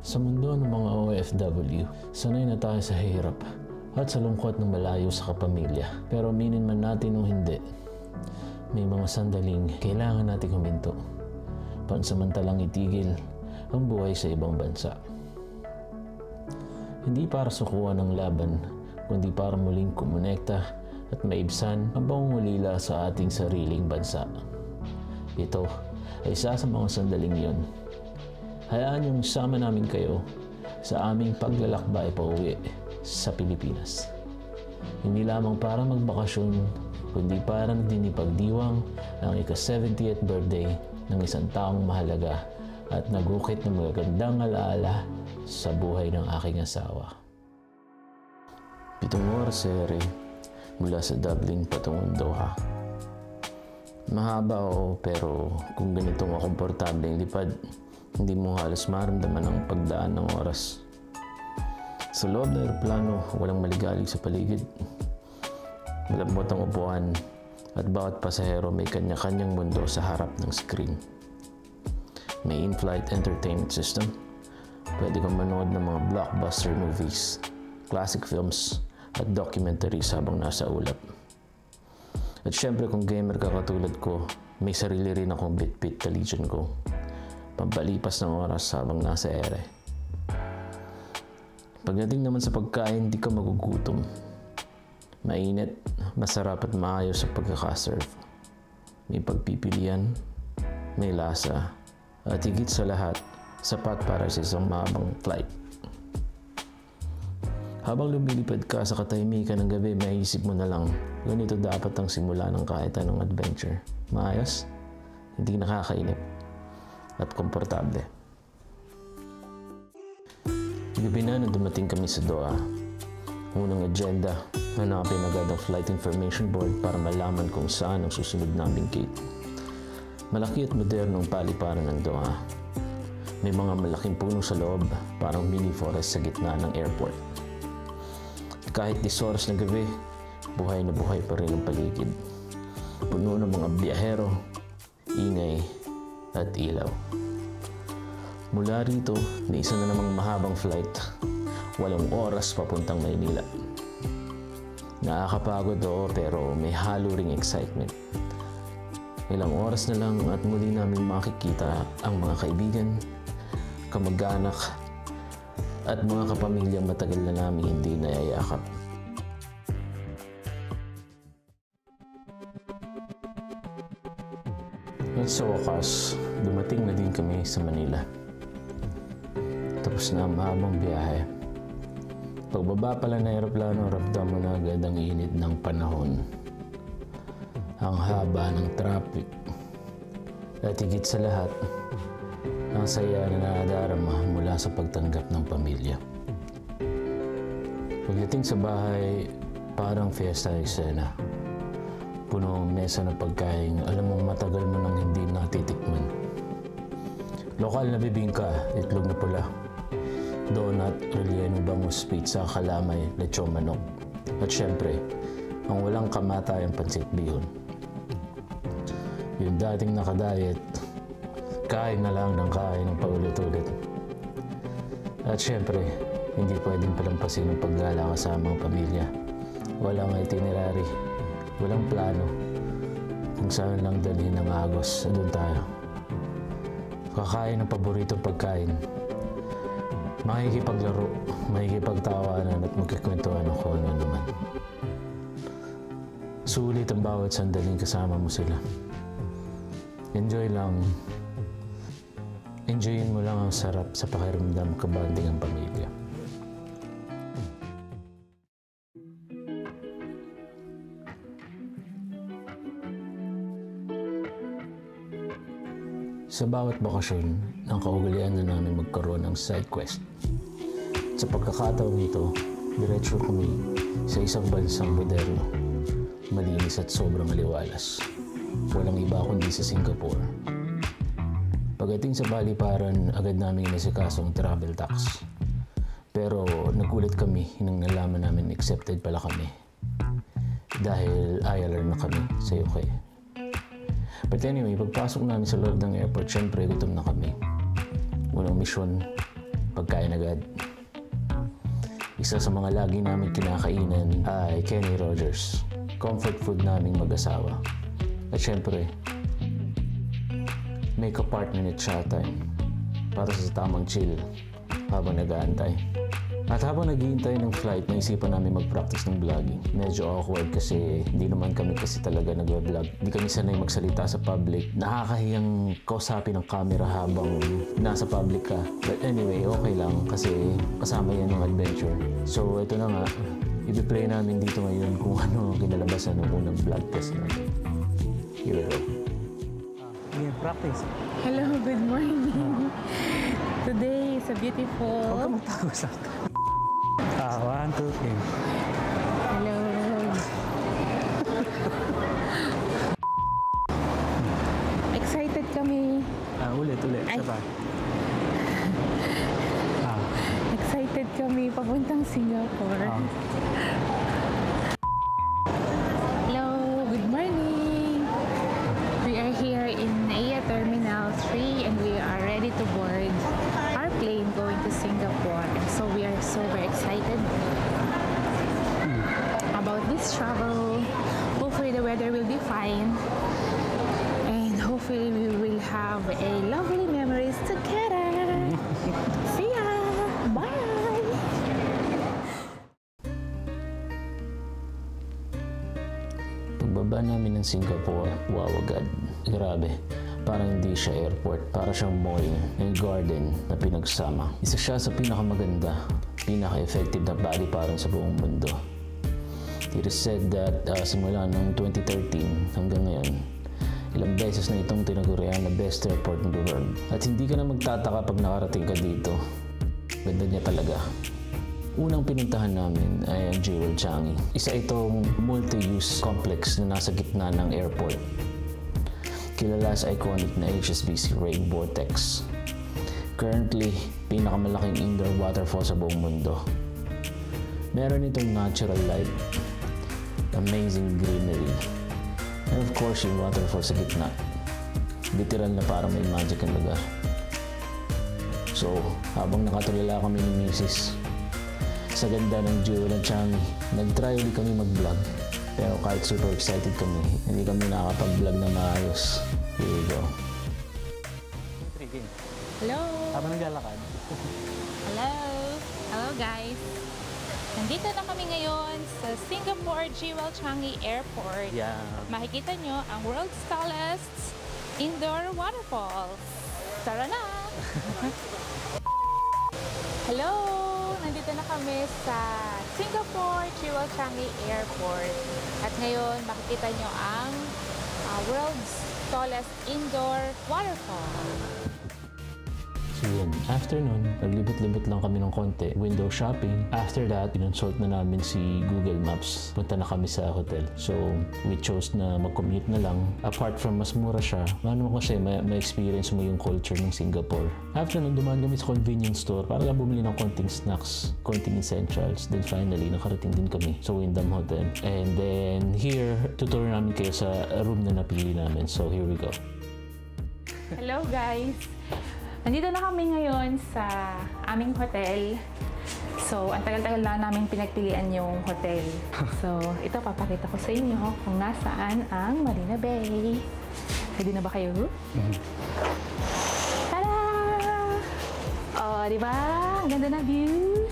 Sa mundo ng mga OFW, sanay na tayo sa hirap at sa lungkot ng malayo sa kapamilya. Pero aminin man natin o hindi, may mga sandaling kailangan nating huminto. Pansamantalang itigil ang buhay sa ibang bansa. Hindi para sukuan ng laban, kundi para muling kumonekta at maibsan ang pangungulila sa ating sariling bansa. Ito ay isa sa mga sandaling yun. Hayaan niyong sama namin kayo sa aming paglalakbay pauwi sa Pilipinas. Hindi lamang para magbakasyon, kundi para dinipagdiwang ang ika-70th birthday ng isang taong mahalaga at nagukit ng magagandang alaala sa buhay ng aking asawa. 7 oras mula sa Dublin patungong Doha. Mahaba pero kung ganito makomportable ang lipad, hindi mo halos maramdaman ang pagdaan ng oras. Sa loob ng eroplano, walang maligalig sa paligid. Malambot ang upuan at bawat pasahero may kanya-kanyang mundo sa harap ng screen. May in-flight entertainment system. Pwede kang manood ng mga blockbuster movies, classic films at documentaries habang nasa ulap. At syempre kung gamer ka katulad ko, may sarili rin akong bit-bit Legion ko. Pampalipas ng oras habang nasa ere. Pagdating naman sa pagkain, di ka magugutom. Mainit, masarap at maayos sa pagkakaserve. May pagpipilian, may lasa, at higit sa lahat, sapat para sa isang mahabang flight. Habang lumilipad ka sa katahimikan ng gabi, maiisip mo na lang, ganito dapat ang simula ng kahit anong adventure. Maayos, hindi nakakainip, at komportable. Gabi na nang dumating kami sa Doha. Unang agenda, hanapin agad ang flight information board para malaman kung saan ang susunod naming gate. Malaki at modernong paliparan ng Doha. May mga malaking puno sa loob, parang mini forest sa gitna ng airport. Kahit 10 oras na gabi, buhay na buhay pa rin ang paligid. Puno ng mga biyahero, ingay, at ilaw. Mula rito, may isa na namang mahabang flight, 8 oras papuntang Maynila. Nakakapagod pero may halo ring excitement. Ilang oras na lang at muli namin makikita ang mga kaibigan, kamag-anak, at mga kapamilyang matagal na namin hindi nayayakap. At sa wakas, dumating na din kami sa Manila. Tapos na ang mahabang biyahe. Pagbaba pala ng aeroplano, ramdam mo na agad ang init ng panahon. Ang haba ng traffic. At higit sa lahat, ang saya na nadadarama mula sa pagtanggap ng pamilya. Pagdating sa bahay, parang fiesta ng eksena. Puno ang mesa ng pagkain, alam mong matagal mo nang hindi natitikman. Lokal na bibingka, itlog na pula, donut, relleno bangus, pizza, kalamay, lechon manok. At syempre, ang walang kamatayang pansit bihon. Yung dating nakadiet, kain na lang ng kain ng paulit-ulit. At syempre, hindi pwedeng palampasin ang paggala kasama ang pamilya. Walang itinerary, walang plano. Kung saan lang dalhin ng agos, doon tayo. Kakain ng paboritong pagkain. Makikipaglaro, makikipagtawanan at magkikwentuhan ng kung ano naman. Sulit ang bawat sandaling kasama mo sila. Enjoy lang. Enjoyin mo lang ang sarap sa pakiramdam kabanding ang pamilya. Sa bawat bakasyon, ang kaugalian na namin magkaroon ng side quest. Sa pagkakataon nito, diretso kami sa isang bansang moderno, malinis at sobrang aliwalas. Walang iba kundi sa Singapore. Pagdating sa paliparan, agad namin inasikaso ang travel tax. Pero nagulat kami nang nalaman namin accepted pala kami. Dahil ILR na kami sa UK. But anyway, pagpasok namin sa loob ng airport, syempre gutom na kami. Unang misyon, pagkain agad. Isa sa mga lagi namin kinakainan ay Kenny Rogers, comfort food naming mag-asawa. At syempre, may ka-partner at chat time para sa tamang chill habang nag-aantay. At habang naghihintay ng flight, naisipan namin mag-practice ng vlogging. Medyo awkward kasi hindi naman kami kasi talaga nag-vlog. Hindi kami sanay magsalita sa public. Nakakahiyang kausapin ng camera habang nasa public ka. But anyway, okay lang kasi kasama yan ng adventure. So ito na nga, i-play namin dito ngayon kung ano kinalabasan ng unang vlog test namin. Here we go. Practice. Hello, good morning. Today is a beautiful... Huwag ka magtago sa akin. 1, 2, 3. Hello. Excited kami. Ulit. Ay. Isa pa. Excited kami papuntang Singapore. Hello, good morning. We are here in Naiya Terminal 3 and we are ready to board our plane going to Singapore. So we are so very excited about this travel. Hopefully the weather will be fine and hopefully we will have a lovely memories together. See ya! Bye! Pagbaba namin ng Singapore, wow agad. Grabe. Parang hindi siya airport, para siyang mall and garden na pinagsama. Isa siya sa pinakamaganda, pinaka-effective na body parang sa buong mundo. It is said that simula noong 2013 hanggang ngayon, ilang beses na itong tinagurian na best airport in the world. At hindi ka na magtataka pag nakarating ka dito. Ganda niya talaga. Unang pinuntahan namin ay ang Jewel Changi. Isa itong multi-use complex na nasa gitna ng airport. Kilala sa iconic na HSBC Rain Vortex. Currently, pinakamalaking indoor waterfall sa buong mundo. Meron itong natural light, amazing greenery, and of course yung waterfall sa gitna. Literal na parang may magic ang lugar. So, habang nakatulala kami ni Mrs. sa ganda ng Jewel Changi, nag-try ulit kami mag-vlog. Pero kahit super excited kami, hindi kami nakakapag-vlog na maayos. Here we go. Hello! Habang naglalakad. Hello! Hello guys! Nandito na kami ngayon sa Singapore Jewel Changi Airport. Yeah. Makikita nyo ang world's tallest indoor waterfall. Tara na! Hello! Nandito na kami sa Singapore Jewel Changi Airport. At ngayon, makikita nyo ang world's tallest indoor waterfall. So yun, after nun, naglibot-libot lang kami ng konti, window shopping. After that, kinonsult na namin si Google Maps. Punta na kami sa hotel. So, we chose na mag-commute na lang. Apart from mas mura siya, ano kasi, ma-experience mo yung culture ng Singapore. After nun, dumaan kami sa convenience store para lang bumili ng konting snacks, konting essentials. Then finally, nakarating din kami sa Wyndham Hotel. And then here, tutur namin kayo sa room na napili namin. So, here we go. Hello guys! Nandito na kami ngayon sa aming hotel. So, ang tagal-tagal na namin pinagpilian yung hotel. So, ito papakita ko sa inyo kung nasaan ang Marina Bay. Ready na ba kayo? Tada! Oh, di ba? Ang ganda na view.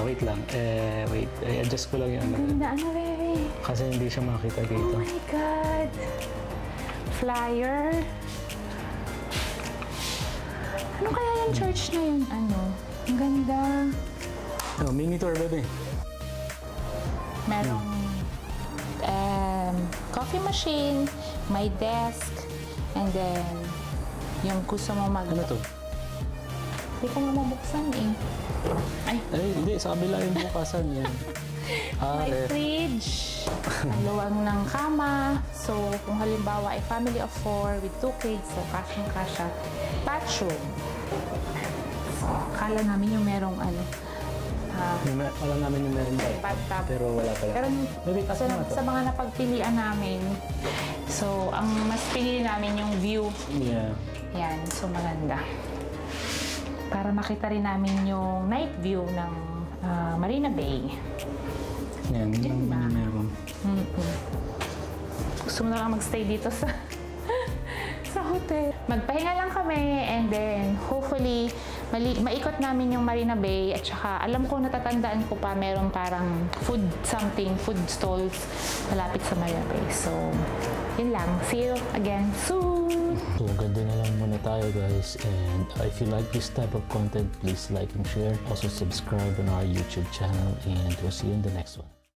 Wait lang. Wait. I-adjust ko lang yung Ang ganda, ano Ray? kasi hindi siya makita dito. Oh my God! Flyer. Ano kaya yung church na yun? Ano? Ang ganda. Mini tour, baby. Merong coffee machine, may desk, and then yung gusto mo mag... Ano to? Hindi ko nga mabuksan eh. Ay, Hindi. Sa kabila yung bukasan. Yan. may fridge. Ang luwag ng kama. So, kung halimbawa ay family of 4 with 2 kids, so kasyang-kasya. Bathroom. So, akala namin yung merong ano, Wala namin yung meron tayo. bathtub. Pero wala pala. Pero Maybe kasi sa, nga to. sa mga napagpilian namin, so, ang mas pinili namin yung view. Yeah. Yan, so maganda. para makita rin namin yung night view ng Marina Bay. Yan, yun lang meron. Gusto mo na lang magstay dito sa sa hotel. Magpahinga lang kami and then hopefully maikot namin yung Marina Bay at saka alam ko, natatandaan ko pa meron parang food stalls malapit sa Marina Bay. So, yun lang. See you again soon! So ganda na lang muna tayo guys, and if you like this type of content, please like and share. Also subscribe on our YouTube channel, and we'll see you in the next one.